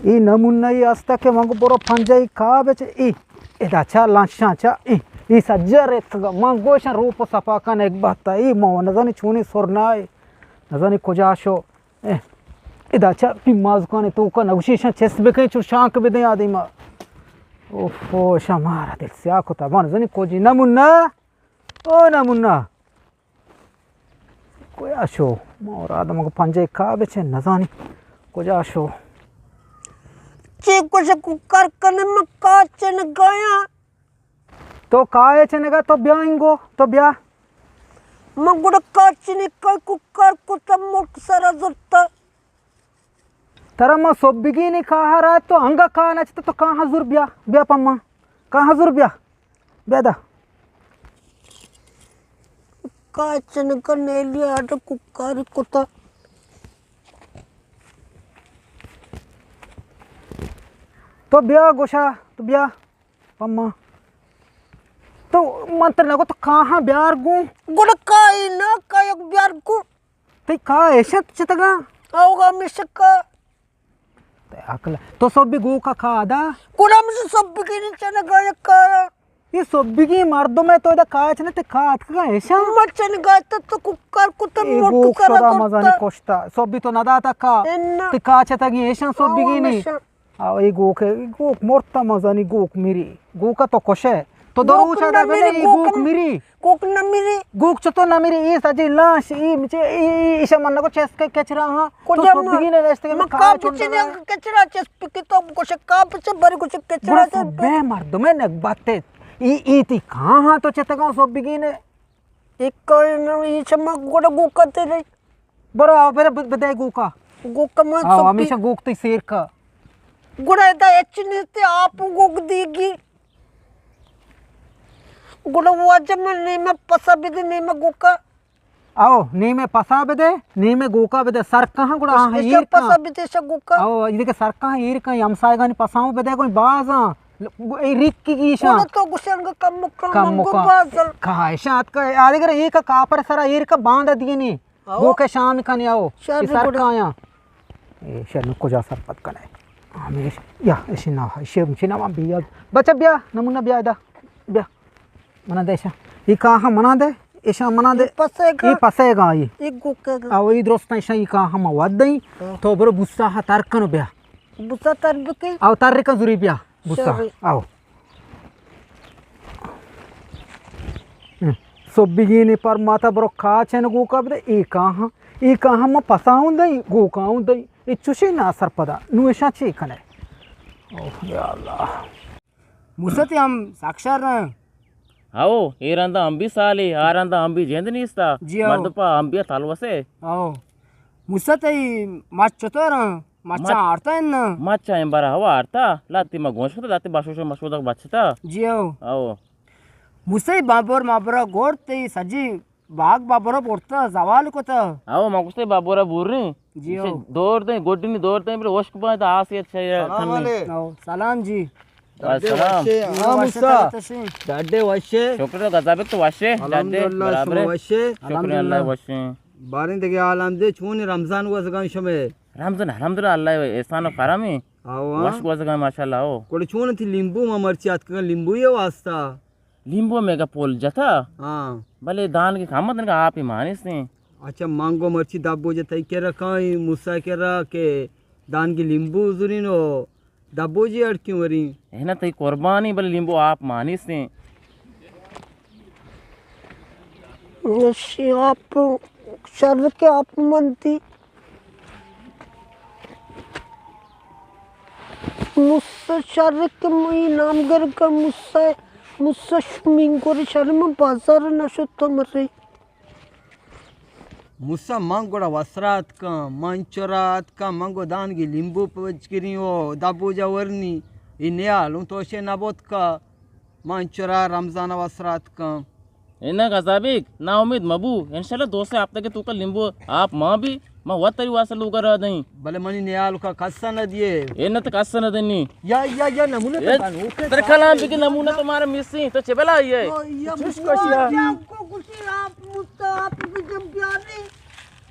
ई नमुना ई अस्ता के मंग बोरो पंजाई का बेच ई एदा चा लांशा चा ई सज्जर एतगा मंगोशन रूप सपाकन एक बाता ई मो नजनी छूनी सोरनाय नजनी कोजाशो एदा चा पिमाज कोने तो का नवशीशा चेस बेके चु शांक बेदे आदि मा ओफो शमारा दिल से आको ता बन नजनी कोजी नमुना ओ नमुना कोयाशो मोर आदम को पंजाई का बेच नजनी कोजाशो कुछ कुकर कने में काचन गया तो काय चनेगा तो ब्याइंगो तो ब्या मगुड़ काचनी का कुकर कुछ मुख सरा जुर्ता तरम सोबिगी ने कहा रहा तो अंगा कहा नचता तो कहाँ हजुर ब्या ब्या पम्मा कहाँ हजुर ब्या ब्यादा काचन का नेलिया तो कुकर कुता तो ब्या गोशा तो ब्या पम्मा तो मंत्र लगो तो कहाँ ब्यार गु गुड़ काई ना कायक ब्यार गु ते का ऐसा चितगा आओगा मिसका ते अकल तो सोबी गु का खादा गुड़ा में सब बिकिनी चने गया का ये सोबिगी मर्दों में तो इधर काय चने ते खात का ऐसा मचन गाता तो कुकर कुता ये मोट गु करा सदा मजा नहीं कोष्टा सोबी तो नदा तक का ते का चतगी ऐसा सोबिगी नहीं आओ ये गु मोरता मजा नहीं गु मेरी गु का तो कोशे तो दरू चादा बेले गूक मिरी गूक न मिरी गूक चतो न मिरी ई सजी लाश ई मिचे ई ईशा मन को चेस के कचरा हां तो सब बिगिने रेस्ट के का पिचने कचरा चेस पिकी तो कुछ का पिचे बरी कुछ कचरा से बे मर्द में नक बाते ई ती कहां हां तो चतगा सब बिगिने एक कोई न ई चमा गोड़ गूक ते रे बरो आ फिर बदे गूका गूक में सब हमेशा गूक ती शेर का गुड़ा दा एचने ते आप गूक देगी गुड़ा वाजम नहीं में पसा बिदे नहीं में गोका आओ नहीं में पसा बिदे नहीं में गोका बिदे सर कहां गुड़ा हां हीर पसा बिदे से गोका आओ इदे सर कहां हीर का यमसायगा नि पसाओ बिदे कोई बाजा ए रिक की ईशा गुड़ा तो गुसन का कम बाजल का शात का आदि कर एक का पर सरा हीर का बांध दिए नी गोके शाम का नहीं आओ सर का आया ए शर्न को जा सर पत कने हमेश या इसिना शेम चिना मा बिया बच्चा बिया नमुना बिया दा बिया मना दे ई कहाँ मना दे ऐसा मना दे ई पसेगा ई गुकेगा आओ ई दोस्त ऐसा ई कहाँ हम वदई तो बरो बुस्सा हा तारकन ब्या बुस्सा तारबके आओ तारक जुरी ब्या बुस्सा आओ सो बिगिनी पर माता बरो खा चेन गो का बे ई कहाँ म पसाउं दई गो काउं दई ई चुशी ना सरपदा नु ऐसा ची कने ओ या अल्लाह मुसते हम साक्षार आओ ಏರಂದ ಅಂಬಿ ಸಾಲಿ ಆರಂದ ಅಂಬಿ ಜೇಂದನಿಸ್ತಾ ಮರ್ದಪ ಅಂಬಿಯ ತಲ್ವಸೆ आओ मुसते माचतोर माचा आरता न माचा ಎಂಬರ ಹವ ಆರ್ತಾ ಲಾತಿ ಮ ಗೋಶ್ಕತ ಲಾತಿ ಬಾಶೋಶ ಮಶೋದ ಬಚ್ಚತಾ जियो आओ मुसई बाबर माबरा गोरते सजी बाग बाबरा पोरता सवाल को त आओ मकुस्ते बाबोरा बुर्री जियो दौड़ दे गोड्डी दौड़ दे पर ओश्क बा ता आसी अच्छा आओ सलाम जी अस्सलाम हां मुसा डाडे वशे शुक्र गजाबे तो वशे डाडे बराबर वशे शुक्र अल्लाह वशे बारिन दे आलम दे छूनी रमजान वसगान शमे रमजान अल्हम्दुलिल्लाह अल्लाह एहसान करमी आओ वश वसगा माशाल्लाह आओ कोड छून थी लिंबू म मरचियात का लिंबू ये वास्ता लिंबू मेगा पोल जथा हां भले दान की खामत का आप ही मानिस ने अच्छा मांगो मर्ची दाबो जे तई के रखाई मुसा के रा के दान की लिंबू जुरिनो दाबो जी अड़क्यों वरी है ना तई कुर्बानी भले लिंबू आप मानिस ने नशी आप शर के आप मनती मुस्सा शर के मई नाम गर का मुस्सा शुमिंगोर शर में बाजार नशो तो मरे मुसा मांगोड़ा वसरात का मंचरात का मांगो दान की लिंबू पचकरियो दाबो जावरनी इन्याल तो शे नबोत का मंचरा रमजान वसरात का इना गजाबिक ना उम्मीद मबू इंशाल्लाह दोस्त आप तक तू का लिंबू आप मां भी मैं वत तरी वासल उगर नहीं भले मनी नियाल का कस्सा न दिए ए न त कस्सा न देनी या नमूने तो बानो तेरे कलाम भी के नमूना तुम्हारा मिसिंग तो चबला ये आपको कुछ आप मुस्ता आप भी जब प्यारे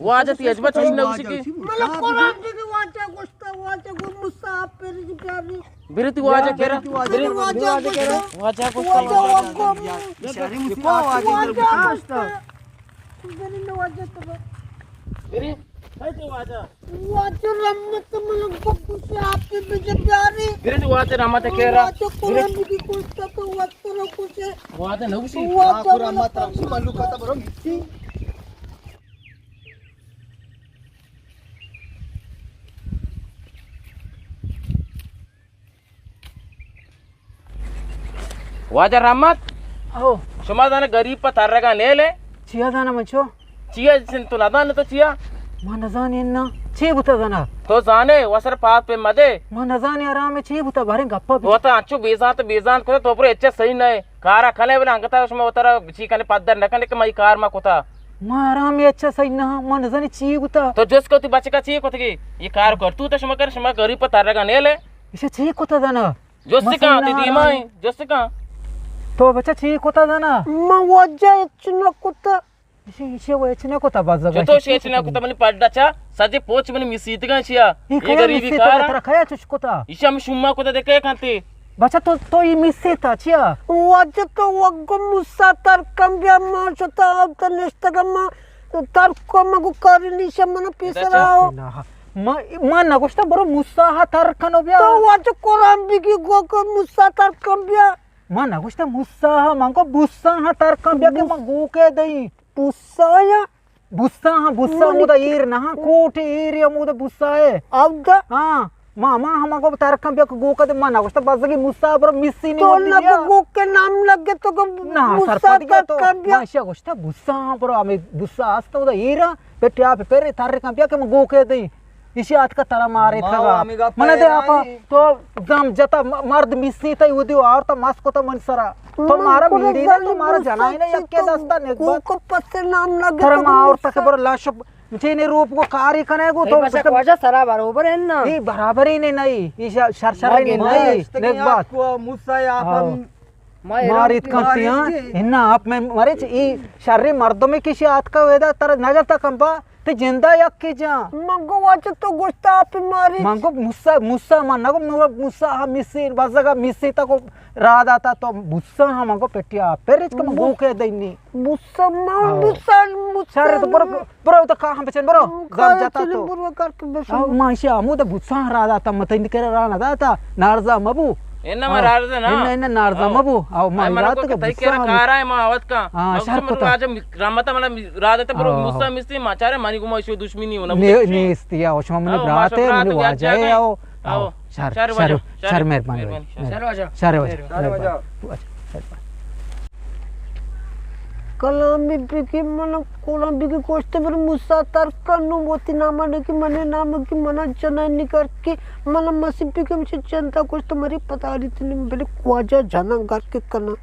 वाजा ती अजबत चीज ना उसी की मला कुरान बिगी वाचा गोष्ट वाचा गो मुस्सा आप पेरी जी प्यारी बिरती वाजा कह रहा वाचा वाजा को इशारे मुसी आवाज वाचा तो बिरी है तो वाजा वाचा रम्मत मला मुस्सा आप पेरी जी प्यारी बिरती वाजा रामत कह रहा वाचा कुरान बिगी गोष्ट तो वाचा रो कुछ वाजा ना उसी वाचा रामत रामसी मालू कथा बरो मिची वाजा रामत आओ समाधान गरीब पर तारगा ले ले चिया दाना मंचो चिया सिन तो नादान तो चिया मा नजानी इन्ना ची बुता दाना तो जाने वसर पात पे मदे मा नजानी आराम में ची बुता बारे गप्पा होता अच्छु बेजान को तो पर एच्चे सही नहीं कार खले वाला अंगता उसमें उतर ची कने पद्दर नकने के मई कार मा कोता मा आराम में अच्छा सही ना मा नजानी ची बुता तो जोस को ती बच्चे का ची कोत की ये कार कर तू तो शमा गरीब पर तारगा ले ले इसे ची कोता दाना जोस से कहां ती दीमाई जोस से कहां तो बच्चा ची कोता दाना ma wajah cina kota इसे वो इचने कोता बाजा जो तो शेचना को तमनी पड्डाचा सजे पोच मनी मिसीत गा छिया ये ये गरीबी कार तेरा खाया चुच कोता इशा हम शुम्मा को देखे खाते बच्चा तो ये मिसे था chia wajah tu wago musa tar kambia ma chota abta nesta gama tar koma gu karini sama na pisarao मा नगोष्टा बरो मुसा हा तार खानो बिया to wajah koran bigi gogo musa tar kambia मा नगोष्टा मुसा हा मांगो बुस्सा हा तार खान बिया के मा गो के दई pusaya बुस्सा हा बुस्सा मुदा ईर ना हा कोटे एरिया मुदा बुस्सा है abda हां मामा हमको तार खान बिया को गो के दे मा नगोष्टा बाजा की मुसा बरो मिसी नहीं to होती na gu ke naam lage to go ना musa सरपति का tar तो kambia माशिया गोष्टा बुस्सा बरो हमें बुस्सा आस्ता उदा ईरा बेटे आप पेरे तार खान बिया के मा गो के दई इसी आत का तारा मारे था मने दे आप तो जम जता मर्द मिसी तई उदी और तो मास को तो मनसरा तो मारा मीडी ना तो मारा जना ही नहीं यक्के दस्ता ने को पत्ते नाम लगे तर मा और तक बर लाश जेने रूप को कार्य कने को तो वाजा सरा बरोबर है ना ये बराबर ही नहीं इसा शरशर नहीं नेक बात मुसा आप मारित कंतियां इन्ना आप में मारे ई शर्री मर्दों में किसी आत का वेदा तर नजर तक कंपा ते जिंदा यक्के जा mango wajah to gusta api mari मांगो मुस्सा मुस्सा मानना को मुस्सा हम मिस्सी बाज़ा मिस्सी तक को रात आता तो मुस्सा हम मांगो पेटिया पेरिच का मांगो के देनी busa mau busa सारे तो बरो तो कहाँ हम बचन बरो गम जाता तो burwa karke besu माशिया हमू तो मुस्सा रात आता मत इन करे राना दाता नारजा मबू एन्ना मा राजा ना इन नारजा मबू आओ माई रात के तई केरा कारा है मा आवत का हां शर्त को राजा रामता मला राजा ते बरो मुस्ता मिस्ती माचारे मानी को माशो दुश्मनी होना ने इस्तिया ओशमा मने रात है मने वाजाए आओ आओ शर मेहरबानी शर वाजा kalam bigi mana kolam bigi koste ber musa tar kanu moti nama ki mane nama ki mana jana nikar ki mana masih bigi mse chanta koste mari pata ritni bele kwaja jana gar ke kana